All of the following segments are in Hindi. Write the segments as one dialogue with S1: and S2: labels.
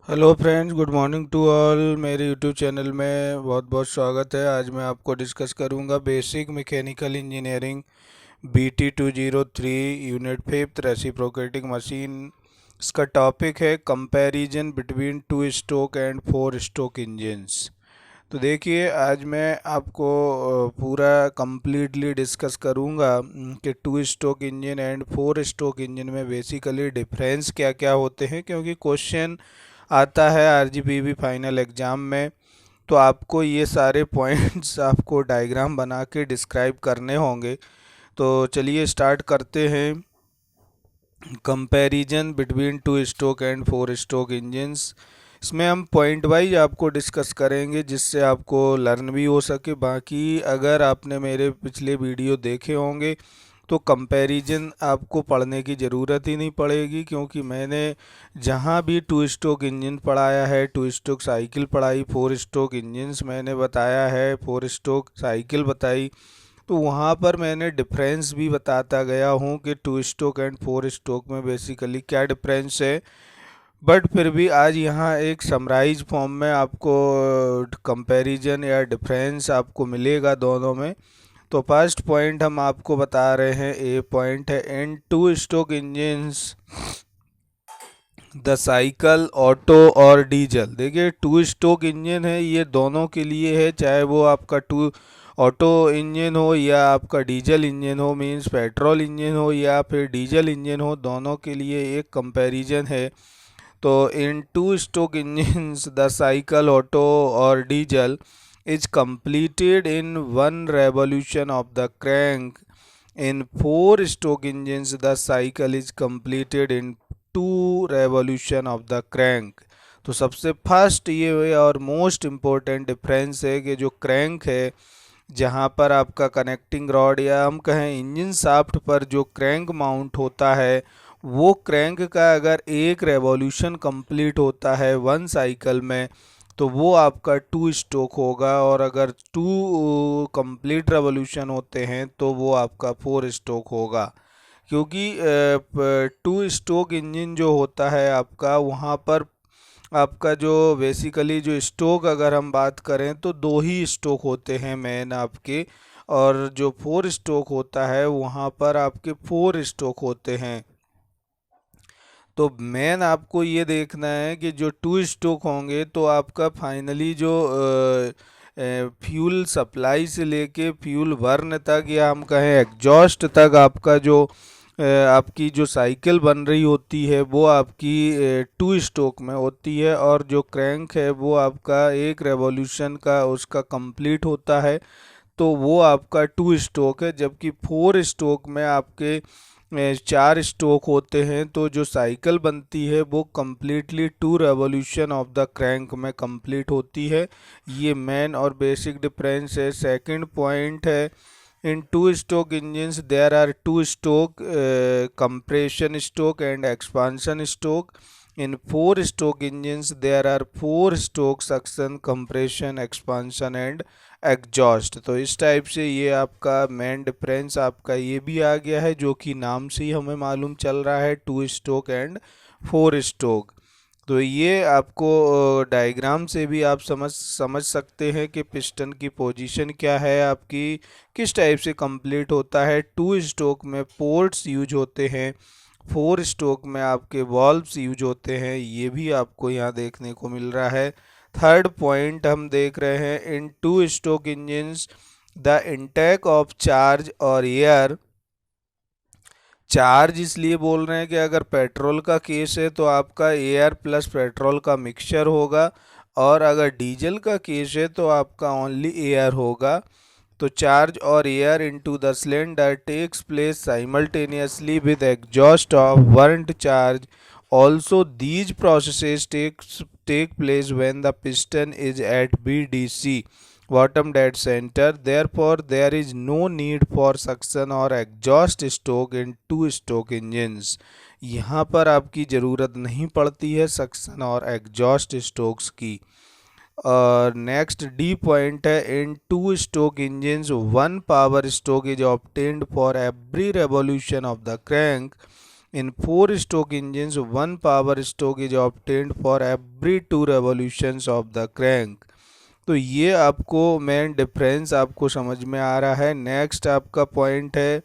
S1: Hello friends, good morning to all. मेरे यूट्यूब चैनल में बहुत बहुत स्वागत है। आज मैं आपको डिस्कस करूंगा basic mechanical engineering BT 203 unit 5 reciprocating machine. इसका टॉपिक है comparison between two stroke and four stroke engines. तो देखिए, आज मैं आपको पूरा कंप्लीटली डिस्कस करूंगा कि to stroke engine and four stroke engine में बेसिकली डिफरेंस क्या क्या होते हैं, क्योंकि क्वेश्चन आता है RGPV फाइनल एग्ज़ाम में। तो आपको ये सारे पॉइंट्स आपको डायग्राम बना के डिस्क्राइब करने होंगे। तो चलिए स्टार्ट करते हैं। Comparison between two stroke and four stroke engines, इसमें हम पॉइंट वाइज आपको डिस्कस करेंगे जिससे आपको लर्न भी हो सके। बाकी अगर आपने मेरे पिछले वीडियो देखे होंगे तो कंपैरिजन आपको पढ़ने की ज़रूरत ही नहीं पड़ेगी, क्योंकि मैंने जहाँ भी टू स्ट्रोक इंजन पढ़ाया है, टू स्ट्रोक साइकिल पढ़ाई, फोर स्ट्रोक इंजन्स मैंने बताया है, फोर स्ट्रोक साइकिल बताई, तो वहाँ पर मैंने डिफरेंस भी बताता गया हूँ कि two stroke and four stroke में बेसिकली क्या डिफरेंस है। बट फिर भी आज यहाँ एक समराइज फॉर्म में आपको कंपैरिजन या डिफरेंस आपको मिलेगा दोनों में। तो फर्स्ट पॉइंट हम आपको बता रहे हैं, ए पॉइंट है, in two stroke engines the cycle Otto और डीजल। देखिए, टू स्ट्रोक इंजन है, ये दोनों के लिए है, चाहे वो आपका टू ऑटो इंजन हो या आपका डीजल इंजन हो, मींस पेट्रोल इंजन हो या फिर डीजल इंजन हो, दोनों के लिए एक कंपैरिजन है। तो in two stroke engines the cycle Otto और Diesel is completed in one revolution of the crank. In four stroke engines, the cycle is completed in two revolution of the crank. तो सबसे फर्स्ट ये और मोस्ट इम्पोर्टेंट डिफरेंस है कि जो क्रैंक है, जहाँ पर आपका कनेक्टिंग रॉड या हम कहें इंजन शाफ्ट पर जो क्रैंक माउंट होता है, वो क्रैंक का अगर एक रेवोल्यूशन कंप्लीट होता है वन साइकिल में तो वो आपका टू स्ट्रोक होगा, और अगर टू कंप्लीट रेवोल्यूशन होते हैं तो वो आपका फोर स्ट्रोक होगा। क्योंकि टू स्ट्रोक इंजन जो होता है आपका, वहाँ पर आपका जो बेसिकली जो स्ट्रोक अगर हम बात करें तो दो ही स्ट्रोक होते हैं मेन आपके, और जो फोर स्ट्रोक होता है वहाँ पर आपके फोर स्ट्रोक होते हैं। तो मेन आपको ये देखना है कि जो टू स्ट्रोक होंगे तो आपका फाइनली जो फ्यूल सप्लाई से लेके फ्यूल बर्न तक या हम कहें एग्जॉस्ट तक आपका जो आपकी जो साइकिल बन रही होती है वो आपकी टू स्ट्रोक में होती है, और जो क्रैंक है वो आपका एक रेवोल्यूशन का उसका कंप्लीट होता है, तो वो आपका टू स्ट्रोक है। जबकि फोर स्ट्रोक में आपके चार स्ट्रोक होते हैं, तो जो साइकिल बनती है वो completely two revolution of the crank में कंप्लीट होती है। ये मेन और बेसिक डिफरेंस है। सेकंड पॉइंट है, in two stroke engines there are two stroke compression stroke and expansion stroke. In four stroke engines there are four stroke suction, compression, expansion and exhaust. तो इस टाइप से ये आपका मेन डिफरेंस आपका ये भी आ गया है, जो कि नाम से ही हमें मालूम चल रहा है, two stroke and four stroke. तो ये आपको डायग्राम से भी आप समझ सकते हैं कि पिस्टन की पोजीशन क्या है आपकी, किस टाइप से कंप्लीट होता है। टू स्ट्रोक में पोर्ट्स यूज होते हैं, फोर स्ट्रोक में आपके वॉल्व्स यूज होते हैं, ये भी आपको यहाँ देखने को मिल रहा है। थर्ड पॉइंट हम देख रहे हैं, in two stroke engines the intake of charge और एयर। चार्ज इसलिए बोल रहे हैं कि अगर पेट्रोल का केस है तो आपका एयर प्लस पेट्रोल का मिक्सचर होगा, और अगर डीजल का केस है तो आपका ओनली एयर होगा। तो चार्ज और air into the cylinder takes place simultaneously with exhaust of burned charge. Also, these processes take place when the piston is at BDC, bottom dead center. Therefore, there is no need for suction or exhaust stroke in two stroke engines. यहाँ पर आपकी ज़रूरत नहीं पड़ती है सक्शन और एग्जॉस्ट स्ट्रोक्स की। और नेक्स्ट डी पॉइंट है, in two stroke engines one power stroke is obtained for every revolution of the crank. In four stroke engines, one power stroke is obtained for every two revolutions of the crank. तो ये आपको मेन डिफरेंस आपको समझ में आ रहा है। नेक्स्ट आपका पॉइंट है,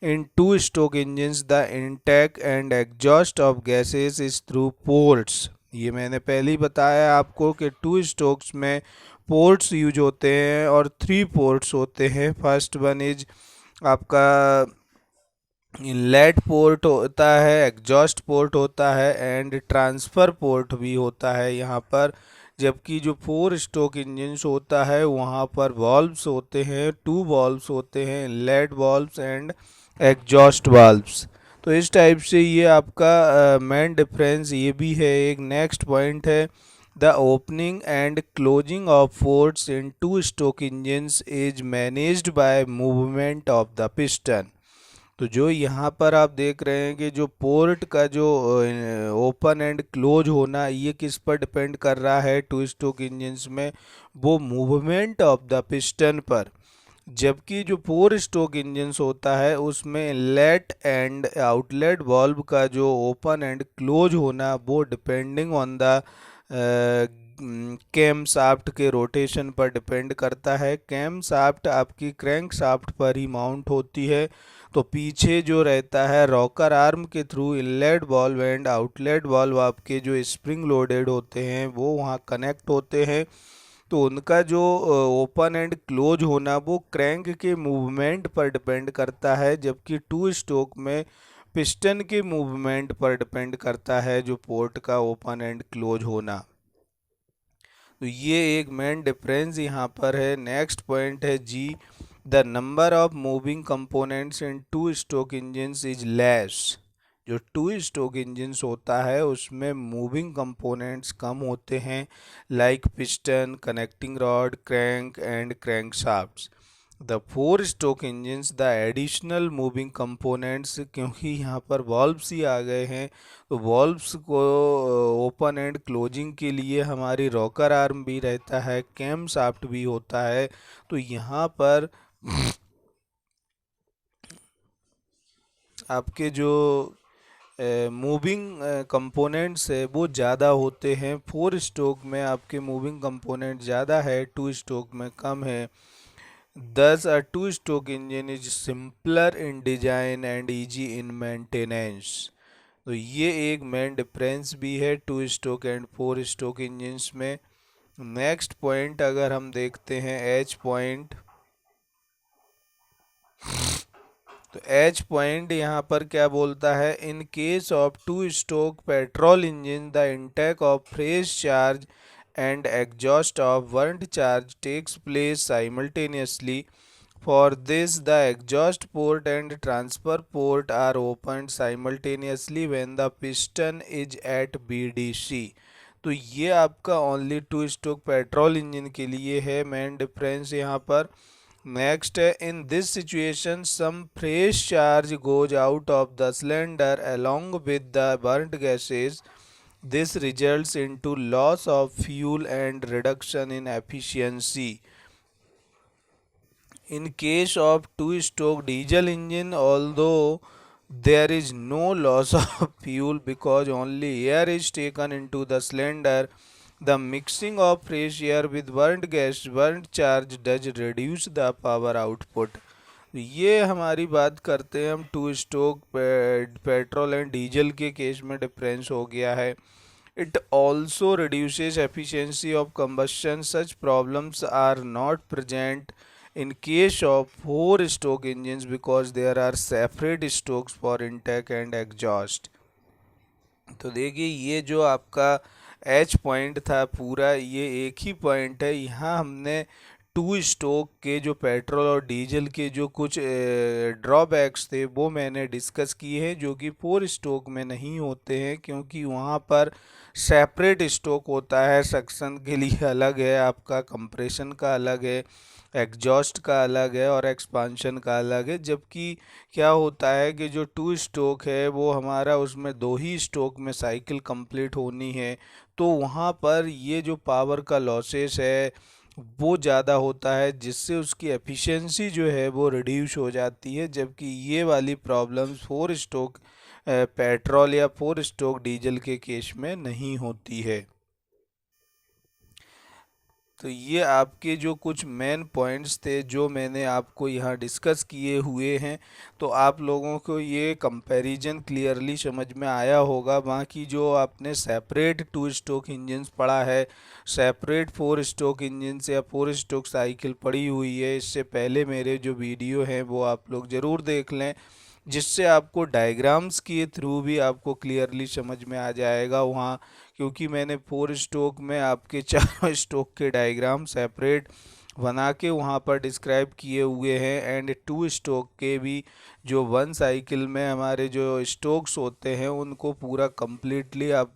S1: in two stroke engines the intake and exhaust of gases is through ports. ये मैंने पहले ही बताया आपको कि टू स्ट्रोक्स में पोर्ट्स यूज होते हैं और थ्री पोर्ट्स होते हैं। फर्स्ट वन इज आपका इनलेट पोर्ट होता है, एग्जॉस्ट पोर्ट होता है एंड ट्रांसफ़र पोर्ट भी होता है यहाँ पर। जबकि जो फोर स्ट्रोक इंजन्स होता है वहाँ पर वॉल्व्स होते हैं, टू वॉल्व्स होते हैं, inlet valves and exhaust valves. तो इस टाइप से ये आपका मेन डिफरेंस ये भी है। एक नेक्स्ट पॉइंट है, the opening and closing of ports in two stroke engines is managed by movement of the piston. तो जो यहाँ पर आप देख रहे हैं कि जो पोर्ट का जो ओपन एंड क्लोज होना, ये किस पर डिपेंड कर रहा है टू स्ट्रोक इंजन्स में, वो मूवमेंट ऑफ द पिस्टन पर। जबकि जो फोर स्ट्रोक इंजन्स होता है उसमें इनलेट एंड आउटलेट वाल्व का जो ओपन एंड क्लोज होना वो depending on the cam shaft के रोटेशन पर डिपेंड करता है। कैम शाफ्ट आपकी क्रैंक शाफ्ट पर ही माउंट होती है, तो पीछे जो रहता है रॉकर आर्म के through inlet valve and outlet valve आपके जो स्प्रिंग लोडेड होते हैं वो वहाँ कनेक्ट होते हैं। तो उनका जो ओपन एंड क्लोज होना वो क्रैंक के मूवमेंट पर डिपेंड करता है, जबकि टू स्ट्रोक में पिस्टन के मूवमेंट पर डिपेंड करता है जो पोर्ट का ओपन एंड क्लोज होना। तो ये एक मेन डिफरेंस यहाँ पर है। नेक्स्ट पॉइंट है जी, the number of moving components in two stroke engines is less. जो टू स्ट्रोक इंजन्स होता है उसमें मूविंग कंपोनेंट्स कम होते हैं, like piston, connecting rod, crank and crank shafts. The four stroke engines the additional moving components, क्योंकि यहाँ पर वॉल्व्स ही आ गए हैं तो वॉल्व्स को ओपन एंड क्लोजिंग के लिए हमारी रॉकर आर्म भी रहता है, कैम शाफ्ट भी होता है। तो यहाँ पर आपके जो मूविंग कंपोनेंट्स है वो ज़्यादा होते हैं। फोर स्ट्रोक में आपके मूविंग कंपोनेंट ज़्यादा है, टू स्ट्रोक में कम है। Thus, a two-stroke engine is simpler in design and easy in maintenance. तो ये एक मेन डिफरेंस भी है two stroke and four stroke engines में। नेक्स्ट पॉइंट अगर हम देखते हैं एच पॉइंट, तो एच पॉइंट यहाँ पर क्या बोलता है, in case of to stroke petrol engine the intake of fresh charge and exhaust of burnt charge takes place simultaneously. For this, the exhaust port and transfer port are opened simultaneously when the piston is at BDC. तो ये आपका only two stroke petrol engine के लिए है मेन डिफरेंस यहाँ पर। नेक्स्ट है, in this situation some fresh charge goes out of the cylinder along with the burnt gases. This results into loss of fuel and reduction in efficiency. In case of two-stroke diesel engine, although there is no loss of fuel because only air is taken into the cylinder, the mixing of fresh air with burnt gas, burnt charge does reduce the power output. ये हमारी बात करते हैं हम to stroke petrol and diesel के केस में डिफरेंस हो गया है। It also reduces efficiency of combustion. Such problems are not present in case of four-stroke engines because there are separate strokes for intake and exhaust. तो देखिए ये जो आपका एच पॉइंट था पूरा ये एक ही पॉइंट है। यहाँ हमने टू स्ट्रोक के जो पेट्रोल और डीजल के जो कुछ ड्रॉबैक्स थे वो मैंने डिस्कस किए हैं, जो कि फोर स्ट्रोक में नहीं होते हैं, क्योंकि वहाँ पर सेपरेट स्ट्रोक होता है। सक्शन के लिए अलग है आपका, कंप्रेशन का अलग है, एग्जॉस्ट का अलग है और एक्सपांशन का अलग है। जबकि क्या होता है कि जो टू स्ट्रोक है वो हमारा उसमें दो ही स्ट्रोक में साइकिल कंप्लीट होनी है, तो वहाँ पर ये जो पावर का लॉसेस है वो ज़्यादा होता है, जिससे उसकी एफिशिएंसी जो है वो रिड्यूस हो जाती है। जबकि ये वाली प्रॉब्लम्स फोर स्ट्रोक पेट्रोल या 4 स्ट्रोक डीजल के केस में नहीं होती है। तो ये आपके जो कुछ मेन पॉइंट्स थे जो मैंने आपको यहाँ डिस्कस किए हुए हैं, तो आप लोगों को ये कंपैरिजन क्लियरली समझ में आया होगा। बाकी जो आपने सेपरेट 2 स्ट्रोक इंजन्स पढ़ा है, सेपरेट 4 स्ट्रोक इंजन्स या 4 स्ट्रोक साइकिल पड़ी हुई है, इससे पहले मेरे जो वीडियो हैं वो आप लोग ज़रूर देख लें, जिससे आपको डायग्राम्स के थ्रू भी आपको क्लियरली समझ में आ जाएगा वहाँ। क्योंकि मैंने 4 स्ट्रोक में आपके चारों स्ट्रोक के डायग्राम सेपरेट बना के वहाँ पर डिस्क्राइब किए हुए हैं, एंड 2 स्ट्रोक के भी जो 1 साइकिल में हमारे जो स्ट्रोक्स होते हैं उनको पूरा कंप्लीटली आप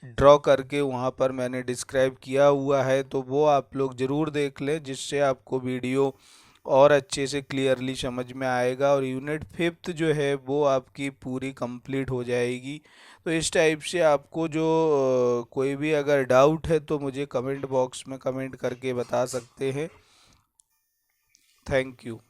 S1: ड्रॉ करके वहाँ पर मैंने डिस्क्राइब किया हुआ है। तो वो आप लोग ज़रूर देख लें, जिससे आपको वीडियो और अच्छे से क्लियरली समझ में आएगा, और यूनिट 5th जो है वो आपकी पूरी कंप्लीट हो जाएगी। तो इस टाइप से आपको जो कोई भी अगर डाउट है तो मुझे कमेंट बॉक्स में कमेंट करके बता सकते हैं। Thank you.